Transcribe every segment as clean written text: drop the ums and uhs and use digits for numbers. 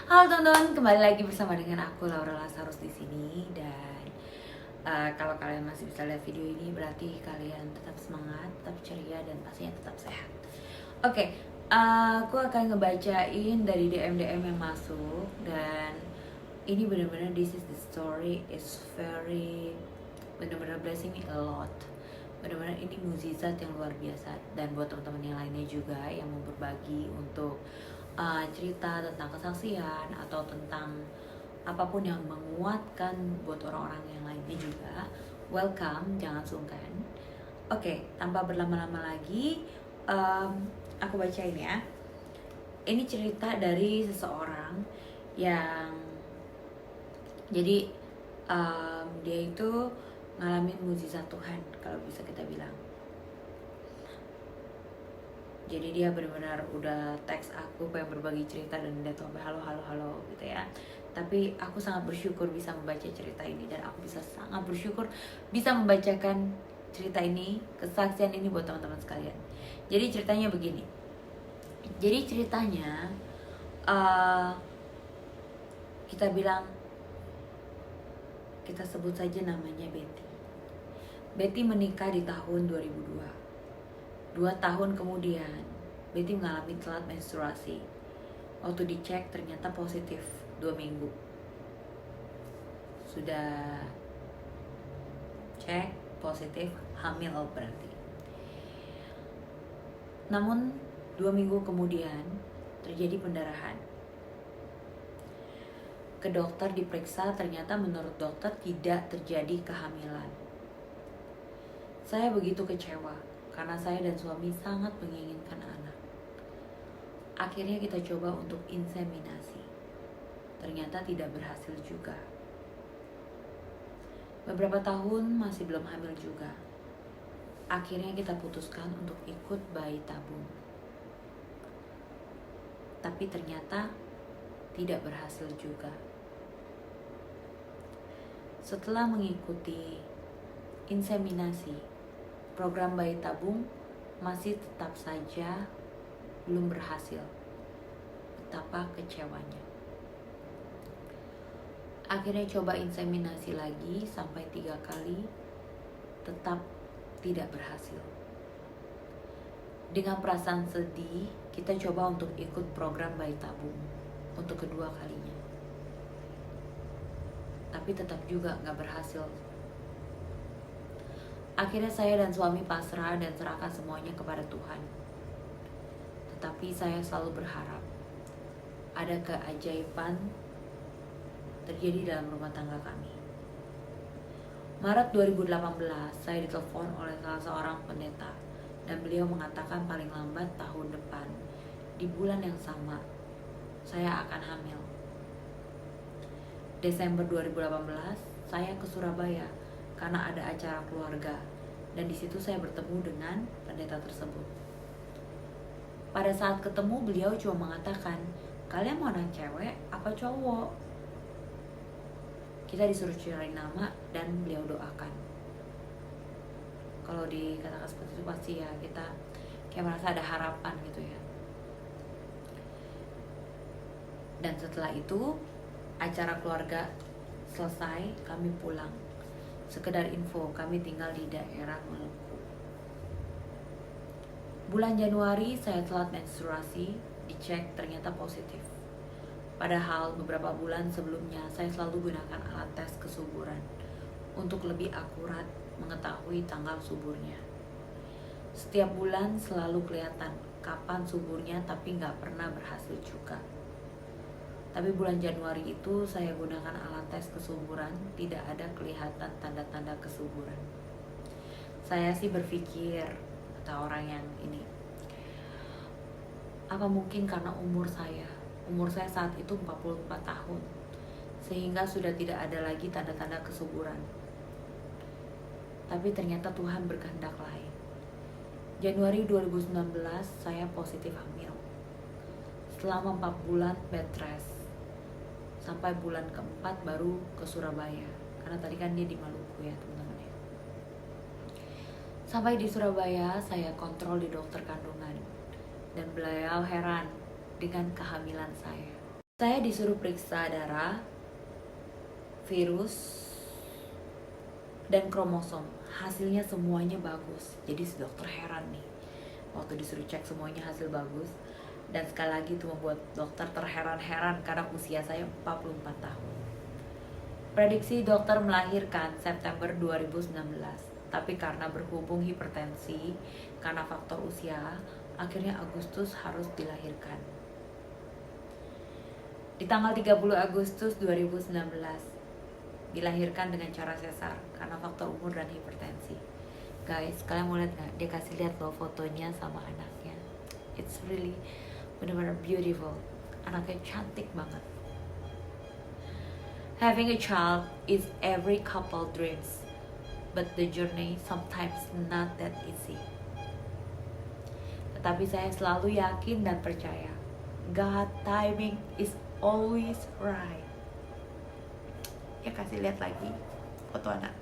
Halo teman-teman, kembali lagi bersama dengan aku Laura Lazarus di sini. Dan kalau kalian masih bisa lihat video ini, berarti kalian tetap semangat, tetap ceria, dan pastinya tetap sehat. Oke, aku akan ngebacain dari DM yang masuk. Dan ini benar-benar, this is the story is very benar-benar blessing me a lot. Benar-benar ini mukjizat yang luar biasa. Dan buat teman-teman yang lainnya juga yang mau berbagi untuk cerita tentang kesaksian atau tentang apapun yang menguatkan buat orang-orang yang lainnya juga, welcome, jangan sungkan. Oke, tanpa berlama-lama lagi, aku bacain ya. Ini cerita dari seseorang yang jadi dia itu ngalamin mukjizat Tuhan, kalau bisa kita bilang. Jadi dia benar-benar udah teks aku pengen berbagi cerita, dan dia tuh sampai halo gitu ya. Tapi aku sangat bersyukur bisa membaca cerita ini, dan aku sangat bersyukur bisa membacakan cerita ini, kesaksian ini buat teman-teman sekalian. Jadi ceritanya begini. Jadi ceritanya kita sebut saja namanya Betty. Betty menikah di tahun 2002. 2 tahun kemudian, Betty mengalami telat menstruasi. Waktu dicek ternyata positif 2 minggu. Sudah cek positif, hamil berarti. Namun 2 minggu kemudian terjadi pendarahan. Ke dokter diperiksa, ternyata menurut dokter tidak terjadi kehamilan. Saya begitu kecewa karena saya dan suami sangat menginginkan anak. Akhirnya kita coba untuk inseminasi. Ternyata tidak berhasil juga. Beberapa tahun masih belum hamil juga. Akhirnya kita putuskan untuk ikut bayi tabung. Tapi ternyata tidak berhasil juga. Setelah mengikuti inseminasi, program bayi tabung masih tetap saja belum berhasil. Betapa kecewanya. Akhirnya coba inseminasi lagi sampai 3 kali, tetap tidak berhasil. Dengan perasaan sedih, kita coba untuk ikut program bayi tabung untuk kedua kalinya. Tapi tetap juga gak berhasil. Akhirnya saya dan suami pasrah dan serahkan semuanya kepada Tuhan. Tetapi saya selalu berharap ada keajaiban terjadi dalam rumah tangga kami. Maret 2018, saya ditelepon oleh salah seorang pendeta, dan beliau mengatakan paling lambat tahun depan, di bulan yang sama, saya akan hamil. Desember 2018, saya ke Surabaya karena ada acara keluarga, dan di situ saya bertemu dengan pendeta tersebut. Pada saat ketemu, beliau cuma mengatakan, kalian mau anak cewek apa cowok? Kita disuruh cari nama dan beliau doakan. Kalau dikatakan seperti itu pasti ya kita kayak merasa ada harapan gitu ya. Dan setelah itu acara keluarga selesai, kami pulang. Sekedar info, kami tinggal di daerah Maluku. Bulan Januari saya telat menstruasi, dicek ternyata positif. Padahal beberapa bulan sebelumnya saya selalu gunakan alat tes kesuburan untuk lebih akurat mengetahui tanggal suburnya. Setiap bulan selalu kelihatan kapan suburnya, tapi nggak pernah berhasil juga. Tapi bulan Januari itu saya gunakan alat tes kesuburan, tidak ada kelihatan tanda-tanda kesuburan. Saya sih berpikir, kata orang yang ini, apa mungkin karena umur saya saat itu 44 tahun, sehingga sudah tidak ada lagi tanda-tanda kesuburan. Tapi ternyata Tuhan berkehendak lain. Januari 2019 saya positif hamil. Selama 4 bulan bed rest. Sampai bulan keempat baru ke Surabaya. Karena tadi kan dia di Maluku ya teman-teman ya. Sampai di Surabaya saya kontrol di dokter kandungan. Dan beliau heran dengan kehamilan saya. Saya disuruh periksa darah, virus, dan kromosom. Hasilnya semuanya bagus. Jadi si dokter heran nih. Waktu disuruh cek semuanya hasil bagus. Dan sekali lagi itu membuat dokter terheran-heran karena usia saya 44 tahun. Prediksi dokter melahirkan September 2019. Tapi karena berhubung hipertensi, karena faktor usia, akhirnya Agustus harus dilahirkan. Di tanggal 30 Agustus 2019, dilahirkan dengan cara sesar karena faktor umur dan hipertensi. Guys, kalian mau lihat nggak? Dia kasih lihat loh fotonya sama anaknya. It's really benar-benar beautiful. Anaknya cantik banget. Having a child is every couple dreams, but the journey sometimes not that easy. Tetapi saya selalu yakin dan percaya, God timing is always right. Ya, kasih lihat lagi foto anak.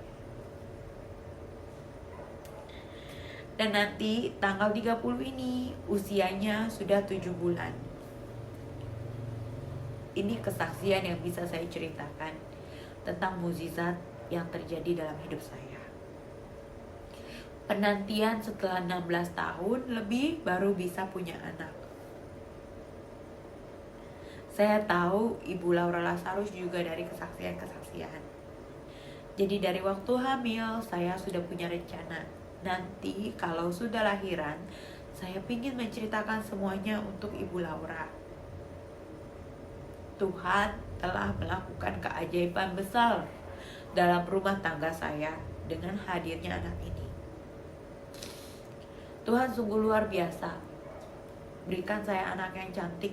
Dan nanti tanggal 30 ini usianya sudah 7 bulan. Ini kesaksian yang bisa saya ceritakan tentang mukjizat yang terjadi dalam hidup saya. Penantian setelah 16 tahun lebih baru bisa punya anak. Saya tahu Ibu Laura Lazarus juga dari kesaksian-kesaksian. Jadi dari waktu hamil, saya sudah punya rencana. Nanti kalau sudah lahiran, saya ingin menceritakan semuanya untuk Ibu Laura. Tuhan telah melakukan keajaiban besar dalam rumah tangga saya dengan hadirnya anak ini. Tuhan sungguh luar biasa. Berikan saya anak yang cantik,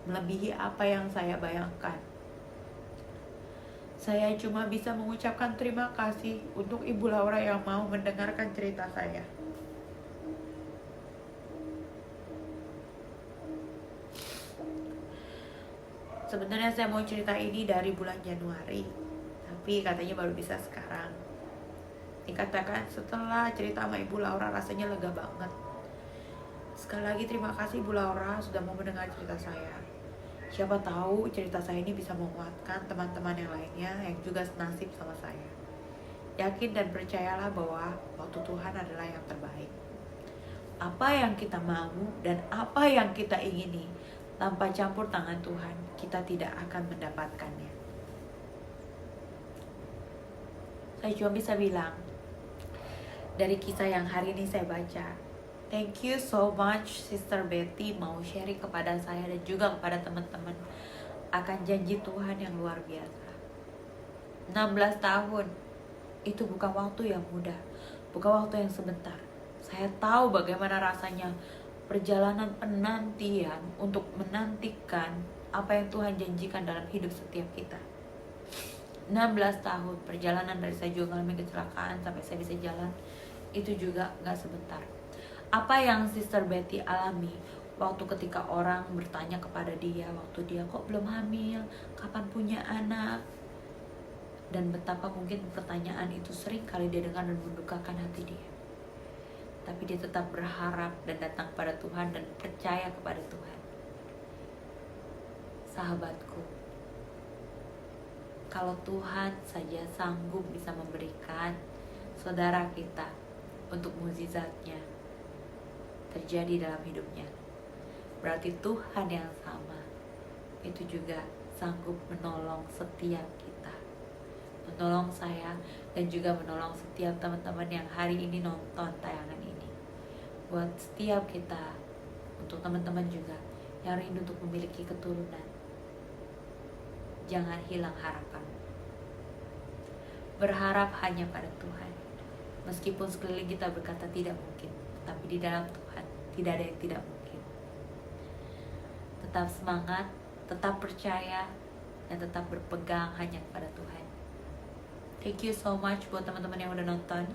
melebihi apa yang saya bayangkan. Saya cuma bisa mengucapkan terima kasih untuk Ibu Laura yang mau mendengarkan cerita saya. Sebenarnya saya mau cerita ini dari bulan Januari, tapi katanya baru bisa sekarang. Dikatakan setelah cerita sama Ibu Laura rasanya lega banget. Sekali lagi terima kasih Ibu Laura sudah mau mendengar cerita saya. Siapa tahu cerita saya ini bisa menguatkan teman-teman yang lainnya yang juga senasib sama saya. Yakin dan percayalah bahwa waktu Tuhan adalah yang terbaik. Apa yang kita mau dan apa yang kita ingini, tanpa campur tangan Tuhan, kita tidak akan mendapatkannya. Saya cuma bisa bilang, dari kisah yang hari ini saya baca, thank you so much Sister Betty mau sharing kepada saya dan juga kepada teman-teman akan janji Tuhan yang luar biasa. 16 tahun itu bukan waktu yang mudah, bukan waktu yang sebentar. Saya tahu bagaimana rasanya perjalanan penantian untuk menantikan apa yang Tuhan janjikan dalam hidup setiap kita. 16 tahun perjalanan dari saya juga mengalami kecelakaan sampai saya bisa jalan, itu juga gak sebentar. Apa yang Sister Betty alami waktu ketika orang bertanya kepada dia, waktu dia kok belum hamil, kapan punya anak, dan betapa mungkin pertanyaan itu sering kali dia dengar dan mendukakan hati dia. Tapi dia tetap berharap dan datang kepada Tuhan dan percaya kepada Tuhan. Sahabatku, kalau Tuhan saja sanggup bisa memberikan saudara kita untuk mukjizatnya terjadi dalam hidupnya, berarti Tuhan yang sama itu juga sanggup menolong setiap kita, menolong saya dan juga menolong setiap teman-teman yang hari ini nonton tayangan ini. Buat setiap kita, untuk teman-teman juga yang rindu untuk memiliki keturunan, jangan hilang harapan. Berharap hanya pada Tuhan. Meskipun sekeliling kita berkata tidak mungkin, tapi di dalam Tuhan tidak ada yang tidak mungkin. Tetap semangat, tetap percaya, dan tetap berpegang hanya kepada Tuhan. Thank you so much buat teman-teman yang udah nonton.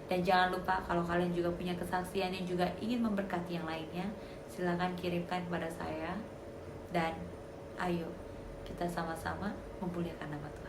Dan jangan lupa kalau kalian juga punya kesaksian yang juga ingin memberkati yang lainnya, silakan kirimkan kepada saya. Dan ayo kita sama-sama memuliakan nama Tuhan.